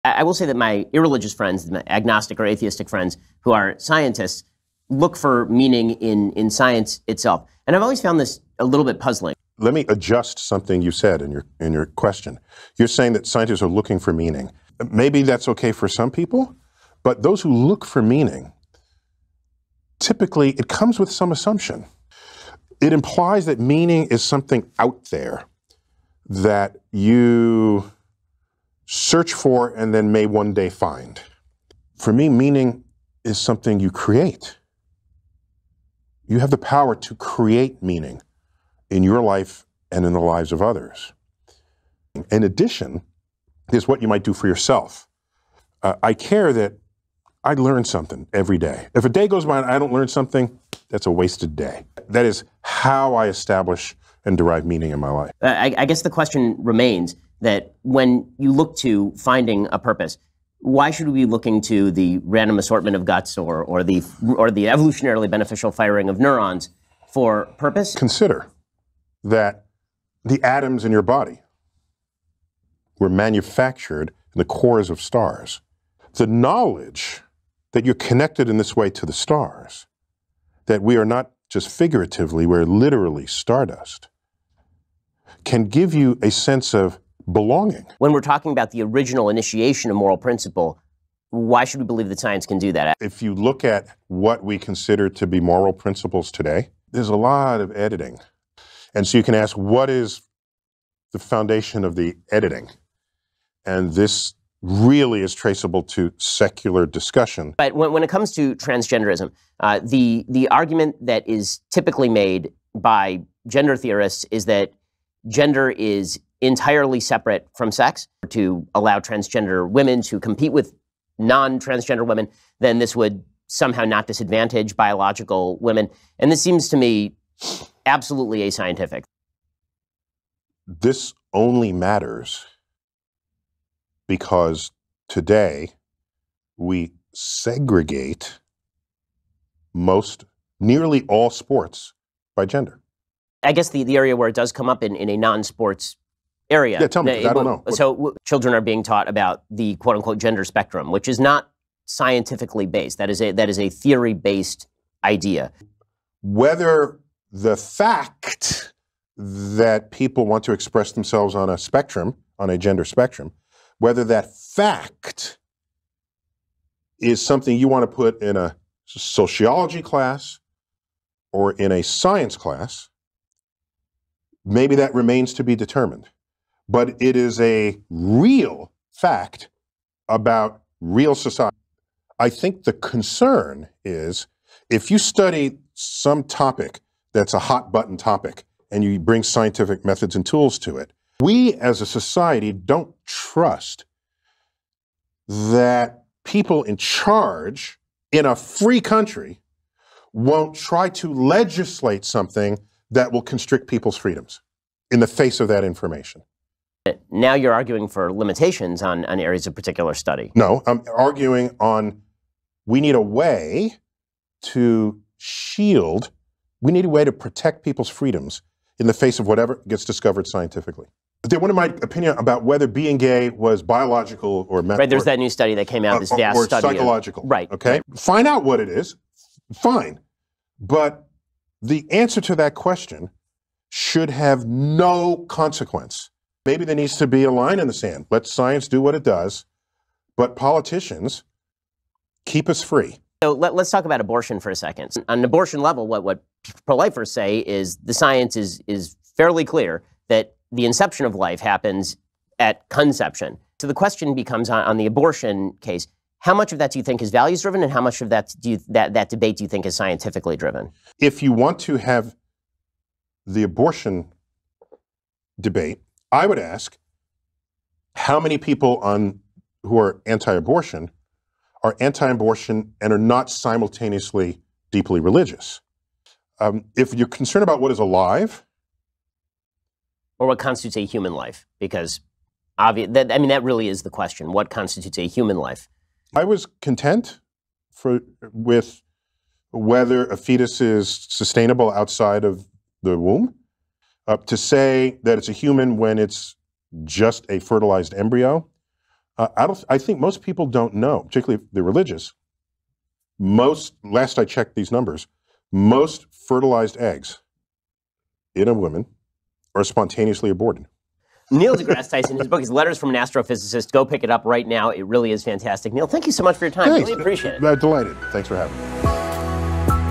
I will say that my irreligious friends, my agnostic or atheistic friends who are scientists, look for meaning in science itself. And I've always found this a little bit puzzling. Let me adjust something you said in your question. You're saying that scientists are looking for meaning. Maybe that's okay for some people, but those who look for meaning, typically it comes with some assumption. It implies that meaning is something out there that you search for and then may one day find. For me, meaning is something you create. You have the power to create meaning in your life and in the lives of others. In addition, is what you might do for yourself. I care that I learn something every day. If a day goes by and I don't learn something, that's a wasted day. That is how I establish and derive meaning in my life. I guess the question remains that when you look to finding a purpose, why should we be looking to the random assortment of guts or the evolutionarily beneficial firing of neurons for purpose? Consider that the atoms in your body were manufactured in the cores of stars. The knowledge that you're connected in this way to the stars, that we are not just figuratively, we're literally stardust, can give you a sense of belonging. When we're talking about the original initiation of moral principle, why should we believe that science can do that? If you look at what we consider to be moral principles today, there's a lot of editing. And so you can ask, what is the foundation of the editing? And this really is traceable to secular discussion. But when it comes to transgenderism, the argument that is typically made by gender theorists is that gender is entirely separate from sex. To allow transgender women to compete with non-transgender women, then this would somehow not disadvantage biological women. And this seems to me absolutely ascientific. This only matters because today we segregate nearly all sports by gender. I guess the area where it does come up in a non-sports area. Yeah, tell me, I don't know. So children are being taught about the quote-unquote gender spectrum, which is not scientifically based. That is a theory-based idea. Whether the fact that people want to express themselves on a spectrum, on a gender spectrum, whether that fact is something you want to put in a sociology class or in a science class, maybe that remains to be determined. But it is a real fact about real society. I think the concern is if you study some topic that's a hot button topic and you bring scientific methods and tools to it, we as a society don't trust that people in charge in a free country won't try to legislate something that will constrict people's freedoms in the face of that information. Now you're arguing for limitations on areas of particular study. No, I'm arguing on we need a way to shield, we need a way to protect people's freedoms in the face of whatever gets discovered scientifically. They wanted my opinion about whether being gay was biological or mental. Right, there's that new study that came out, this vast study. Or psychological. Right. Okay, right. Find out what it is, fine. But the answer to that question should have no consequence. Maybe there needs to be a line in the sand. Let science do what it does, but politicians keep us free. So let's talk about abortion for a second. On an abortion level, what pro-lifers say is the science is fairly clear that the inception of life happens at conception. So the question becomes on the abortion case, how much of that do you think is values driven and how much of that that debate do you think is scientifically driven? If you want to have the abortion debate, I would ask how many people who are anti-abortion are anti-abortion and are not simultaneously deeply religious. If you're concerned about what is alive, or what constitutes a human life, because that really is the question. What constitutes a human life? I was content with whether a fetus is sustainable outside of the womb. To say that it's a human when it's just a fertilized embryo I think most people don't know, particularly if they're religious. Last I checked these numbers, most fertilized eggs in a woman are spontaneously aborted. Neil deGrasse Tyson, his book is Letters from an Astrophysicist. Go pick it up right now. It really is fantastic. Neil, thank you so much for your time. Thanks. Really appreciate it. Delighted. Thanks for having me.